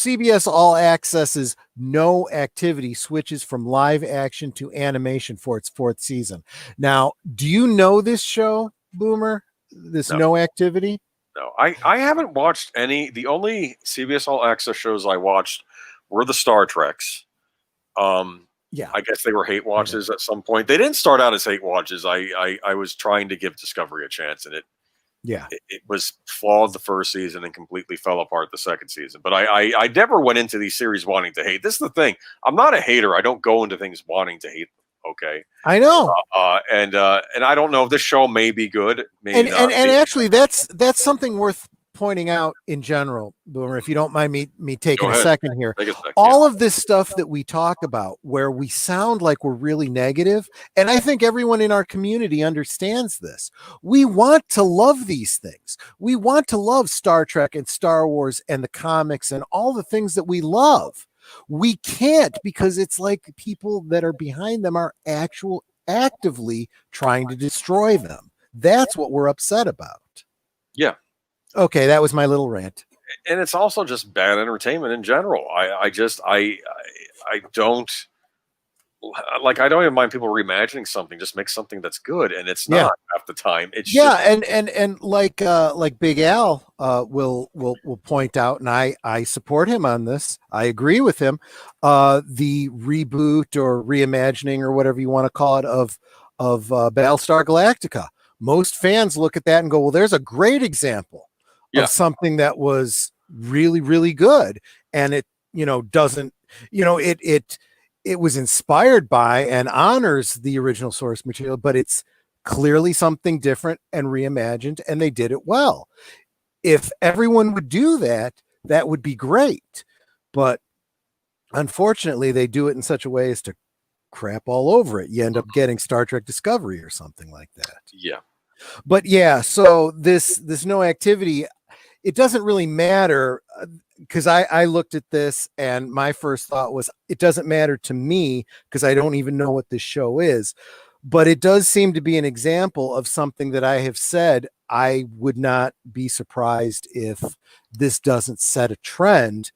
CBS All Access's No Activity switches from live action to animation for its 4th season. Now, do you know this show, Boomer? This No. No Activity? No, I haven't watched any. The only CBS All Access shows I watched were the Star Treks. Yeah. I guess they were hate watches at some point. They didn't start out as hate watches. I was trying to give Discovery a chance, and it was flawed the first season and completely fell apart the second season. But I never went into these series wanting to hate. This is the thing. I'm not a hater. I don't go into things wanting to hate them. Okay, I know. And I don't know if this show may be good. And actually, that's something worth pointing out in general, Boomer, if you don't mind me taking a second here. All of this stuff that we talk about where we sound like we're really negative, and I think everyone in our community understands this. We want to love these things. We want to love Star Trek and Star Wars and the comics and all the things that we love. We can't, because it's like people that are behind them are actively trying to destroy them. That's what we're upset about. Yeah. Okay, that was my little rant. And it's also just bad entertainment in general. I don't even mind people reimagining something. Just make something that's good, and it's not half the time. It's and like Big Al will point out, and I support him on this. I agree with him. The reboot or reimagining or whatever you want to call it of Battlestar Galactica. Most fans look at that and go, "Well, there's a great example of something that was really, really good," and it doesn't it was inspired by and honors the original source material, but it's clearly something different and reimagined, and they did it well. If everyone would do that, that would be great. But unfortunately, they do it in such a way as to crap all over it. You end up getting Star Trek Discovery or something like that. Yeah. But so this No Activity, it doesn't really matter, because I looked at this and my first thought was, it doesn't matter to me because I don't even know what this show is. But it does seem to be an example of something that I have said. I would not be surprised if this doesn't set a trend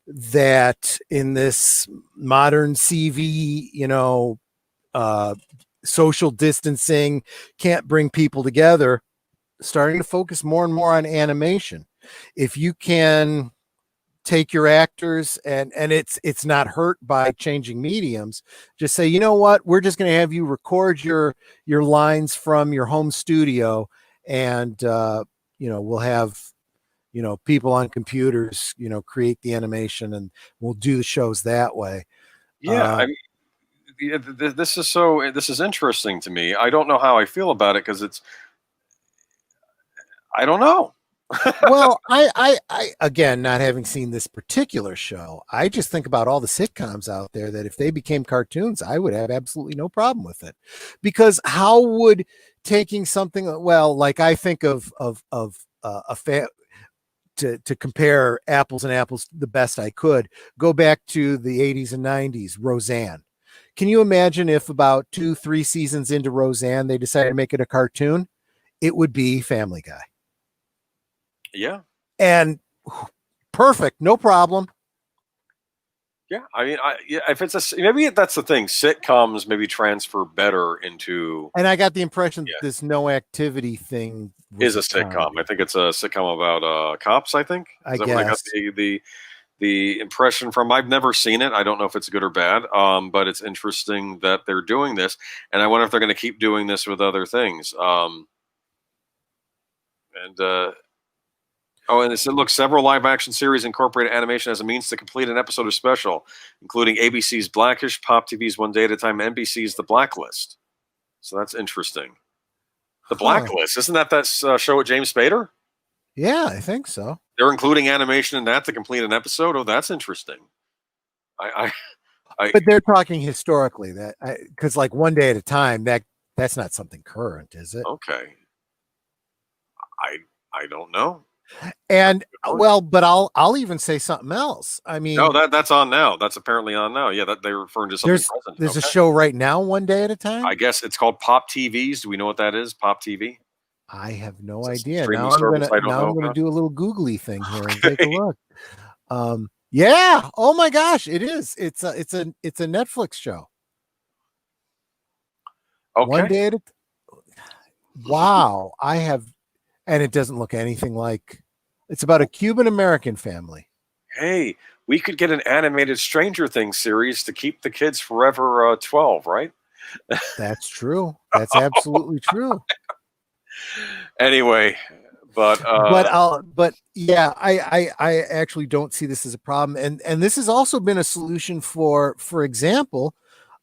that in this modern CV, social distancing, can't bring people together, starting to focus more and more on animation. If you can take your actors and it's not hurt by changing mediums, just say, you know what, we're just going to have you record your lines from your home studio, and we'll have people on computers create the animation, and we'll do the shows that way. This is interesting to me. I don't know how I feel about it, because I don't know. Well, I again, not having seen this particular show, I just think about all the sitcoms out there that if they became cartoons, I would have absolutely no problem with it. Because how would taking something, like I think of to compare apples and apples the best I could, go back to the 80s and 90s, Roseanne. Can you imagine if about 2-3 seasons into Roseanne, they decided to make it a cartoon? It would be Family Guy. Yeah. And perfect, no problem. Yeah, I mean, if it's maybe that's the thing. Sitcoms maybe transfer better into. And I got the impression that this No Activity thing is a sitcom. I think it's a sitcom about cops. I think. I guess. What I got the impression from. I've never seen it. I don't know if it's good or bad. But it's interesting that they're doing this, and I wonder if they're going to keep doing this with other things. And it said, look, several live-action series incorporate animation as a means to complete an episode or special, including ABC's Blackish, Pop TV's One Day at a Time, and NBC's The Blacklist. So that's interesting. The Blacklist, isn't that show with James Spader? Yeah, I think so. They're including animation in that to complete an episode? Oh, that's interesting. But they're talking historically, because like One Day at a Time, that's not something current, is it? Okay. I don't know. And but I'll even say something else. I mean, no, that's on now. That's apparently on now. Yeah, that they're referring to something present. There's a show right now, One Day at a Time. I guess it's called Pop TVs. Do we know what that is? Pop TV. I have no idea. Now I'm gonna do a little googly thing here and take a look. Yeah. Oh my gosh, it is. It's a Netflix show. One Okay. day at a wow. I have, and it doesn't look anything like. It's about a Cuban American family. Hey, we could get an animated Stranger Things series to keep the kids forever 12, right? That's true. That's absolutely true. Anyway, but But yeah, I actually don't see this as a problem, and this has also been a solution for example,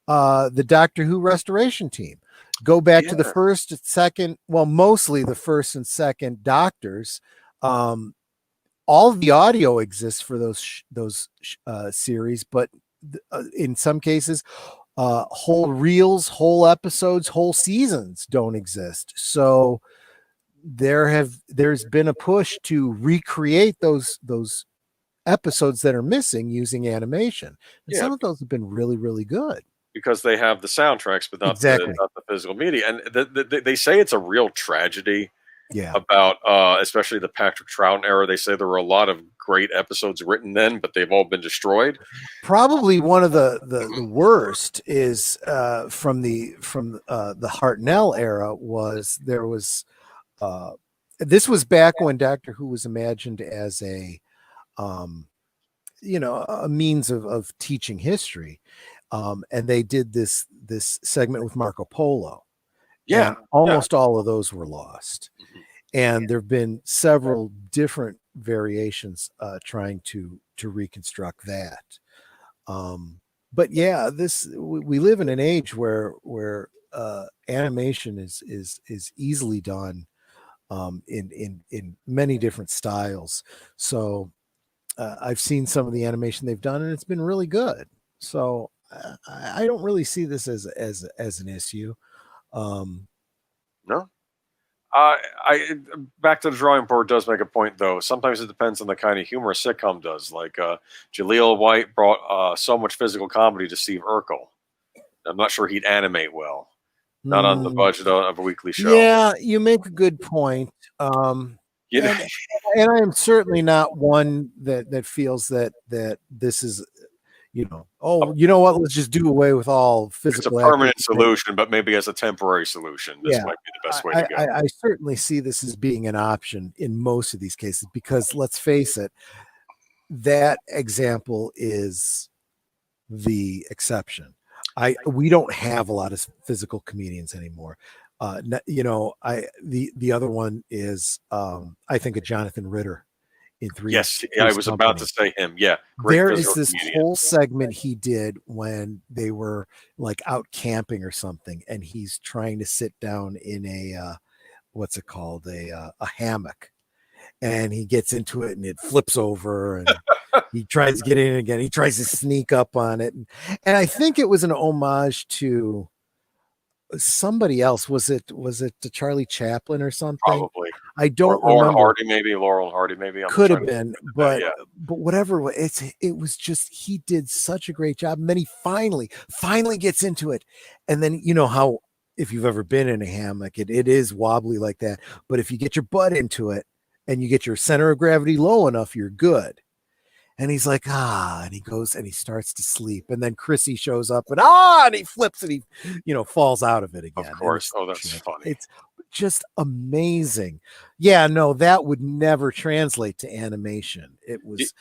the Doctor Who restoration team. Go back to the yeah, first, second, well, mostly the first and second Doctors. Um, all the audio exists for those series, but in some cases, whole reels, whole episodes, whole seasons don't exist. So there's been a push to recreate those episodes that are missing using animation, and yeah, some of those have been really really good. because they have the soundtracks, but Exactly. not the physical media. And they say it's a real tragedy Yeah. about especially the Patrick Troughton era. They say there were a lot of great episodes written then, but they've all been destroyed. Probably one of the worst is from the Hartnell era. Was there was this was back when Doctor Who was imagined as a um, a means of teaching history, and they did this segment with Marco Polo, Yeah, and yeah. almost all of those were lost. Mhm. And there have been several different variations trying to reconstruct that. But yeah, this we live in an age where animation is easily done in many different styles. So I've seen some of the animation they've done, and it's been really good. So I don't really see this as an issue. Um, No, I back to the drawing board does make a point though. Sometimes it depends on the kind of humor a sitcom does. Like Jaleel White brought so much physical comedy to Steve Urkel. I'm not sure he'd animate well. Not on the hmm, budget of a weekly show. yeah, you make a good point. You know, And and I am certainly not one that feels that this is, oh, you know what, let's just do away with all it's a physical activity. permanent solution, but maybe as a temporary solution, this Yeah, might be the best way to go. I certainly see this as being an option in most of these cases, because let's face it, that example is the exception. We don't have a lot of physical comedians anymore. The other one is I think of Jonathan Ritter in Yes, yeah, I Three's was about Company. to say him. Yeah, great There is physical this comedian. whole segment he did when they were like out camping or something, and he's trying to sit down in a what's it called, a hammock, and he gets into it and it flips over, and he tries to get in again. He tries to sneak up on it, and I think it was an homage to somebody else. Was it to Charlie Chaplin or something? Probably. I Or don't Lauren remember. Hardy, maybe. Laurel Hardy, maybe. I'm Could trying have to been, think of that. but Yeah. whatever. It was just he did such a great job, and then he finally gets into it, and then you know how, if you've ever been in a hammock, it is wobbly like that. But if you get your butt into it and you get your center of gravity low enough, you're good. And he's like, and he goes and he starts to sleep. And then Chrissy shows up and he flips and he, falls out of it Of again. And course. Oh, that's funny. it's just amazing. Yeah, no, that would never translate to animation. It Y- was,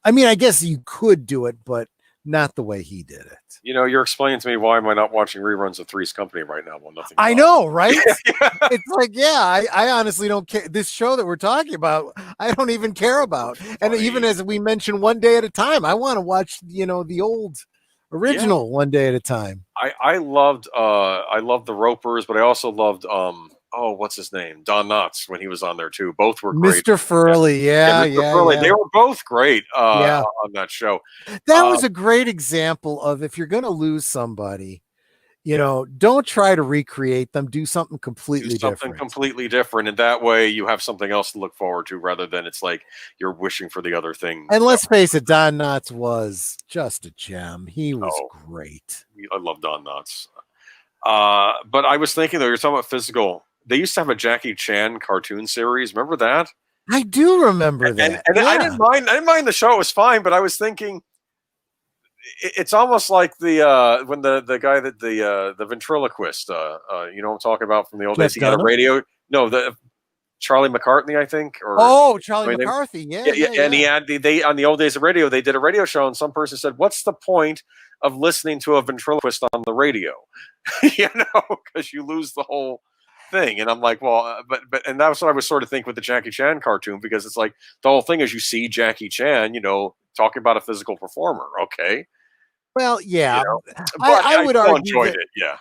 I mean, I guess you could do it, but not the way he did it. You're explaining to me why am I not watching reruns of Three's Company right now? Well, nothing. I know, right? It's like, yeah, I honestly don't care. This show that we're talking about, I don't even care about. And even as we mentioned, One Day at a Time, I want to watch, the old original One Day at a Time. I loved the Ropers, but I also loved what's his name? Don Knotts when he was on there too. Both were great. Mr. Furley, yeah. Mr. Furley. They were both great on that show. That was a great example of, if you're going to lose somebody, don't try to recreate them. Do something completely different. And that way you have something else to look forward to rather than it's like you're wishing for the other thing. And let's face it, Don Knotts was just a gem. He was great. I love Don Knotts. But I was thinking though, you're talking about physical. They used to have a Jackie Chan cartoon series. Remember that? I do remember that. And yeah. I didn't mind the show. It was fine, but I was thinking it's almost like the when the guy that the ventriloquist, you know what I'm talking about from the old Jeff days. He had a Dunham? radio. No, the Charlie McCartney, I think. Or Charlie I mean, McCarthy. and he had they on the old days of radio. They did a radio show, and some person said, "What's the point of listening to a ventriloquist on the radio?" You know, because you lose the whole thing. And I'm like, well, and that's what I was sort of thinking with the Jackie Chan cartoon, because it's like the whole thing is you see Jackie Chan, you know, talking about a physical performer. Okay. Well, yeah, You know? But I would still argue enjoyed that, it. Yeah.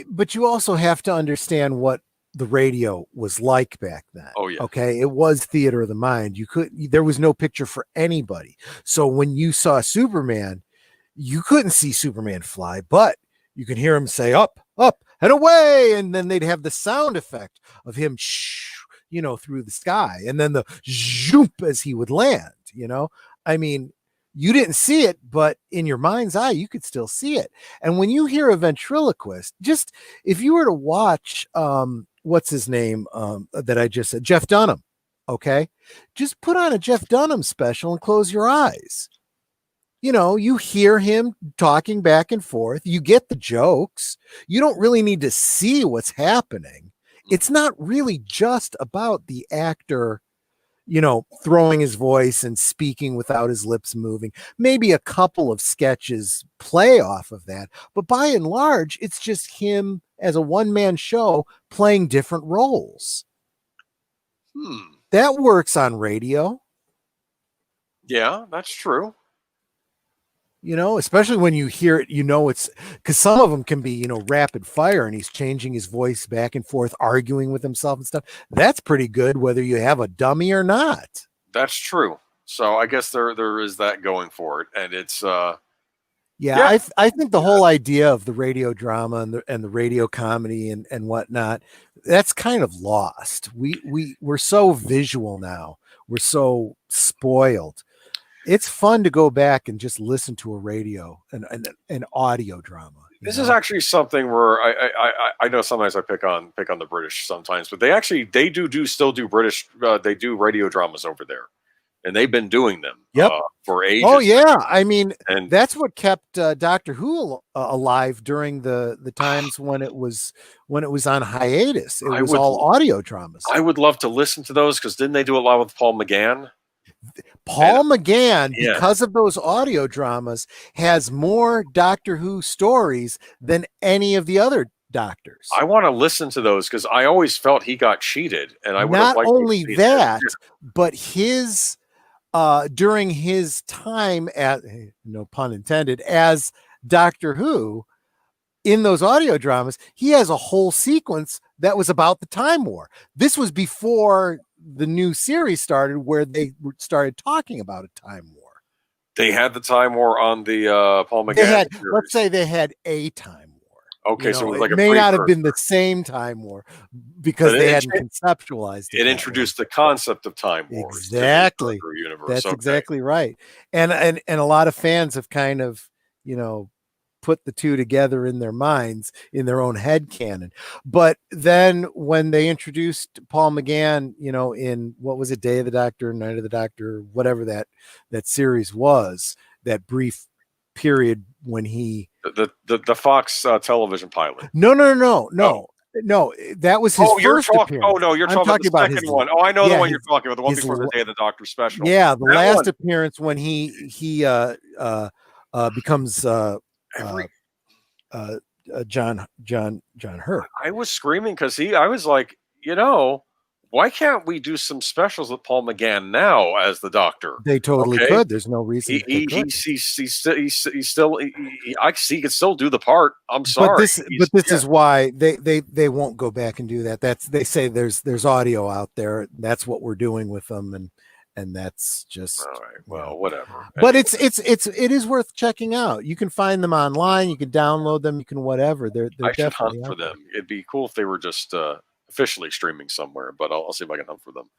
but you also have to understand what the radio was like back then. Oh yeah. Okay, it was theater of the mind. There was no picture for anybody. So when you saw Superman, you couldn't see Superman fly, but you can hear him say up, up, and away, and then they'd have the sound effect of him, you know, through the sky, and then the zoop as he would land. You know, I mean, you didn't see it, but in your mind's eye, you could still see it. And when you hear a ventriloquist, just if you were to watch, what's his name, that I just said, Jeff Dunham, okay, just put on a Jeff Dunham special and close your eyes. You know, you hear him talking back and forth. You get the jokes. You don't really need to see what's happening. It's not really just about the actor, you know, throwing his voice and speaking without his lips moving. Maybe a couple of sketches play off of that, but by and large, it's just him as a one-man show playing different roles. That works on radio. Yeah, that's true. You know, especially when you hear it, you know, it's because some of them can be, you know, rapid fire and he's changing his voice back and forth, arguing with himself and stuff. That's pretty good, whether you have a dummy or not. That's true. So I guess there is that going for it. And it's, yeah. I think the whole idea of the radio drama and the radio comedy and whatnot, that's kind of lost. We're so visual now. We're so spoiled. It's fun to go back and just listen to a radio and an audio drama. This is actually something where I know sometimes I pick on the British sometimes, but they still do British. They do radio dramas over there, and they've been doing them for ages. Oh yeah, I mean, and that's what kept Doctor Who alive during the times when it was on hiatus. It was all audio dramas. I would love to listen to those, because didn't they do a lot with Paul McGann? Paul McGann, because of those audio dramas, has more Doctor Who stories than any of the other doctors. I want to listen to those, because I always felt he got cheated, and I would not only that, but his during his time at, no pun intended, as Doctor Who in those audio dramas, he has a whole sequence that was about the Time War. This was before the new series started, where they started talking about a time war. They had the Time War on the Paul McGann series. Let's say they had a time war. Okay, so it was like it may not have been the same time war because they hadn't conceptualized it. It introduced the concept of time wars. Exactly. That's exactly right. And a lot of fans have kind of, you know, put the two together in their minds, in their own head canon. But then when they introduced Paul McGann, you know, in what was it, Day of the Doctor, Night of the Doctor, whatever that series was, that brief period when he the Fox television pilot. No, that was his first appearance. Oh no, you're talking about the second one. Oh, I know the one you're talking about, the one before the Day of the Doctor special. Yeah, the last appearance when he becomes John Hurt. I was screaming because I was like, you know, why can't we do some specials with Paul McGann now as the Doctor? They totally could. There's no reason. He still I see he could still do the part. I'm sorry, but this is why they won't go back and do that. They say there's audio out there. That's what we're doing with them, and that's just all right. Well, whatever. But it is worth checking out. You can find them online. You can download them. You can whatever. They're I should definitely hunt for them. It'd be cool if they were just officially streaming somewhere. But I'll see if I can hunt for them.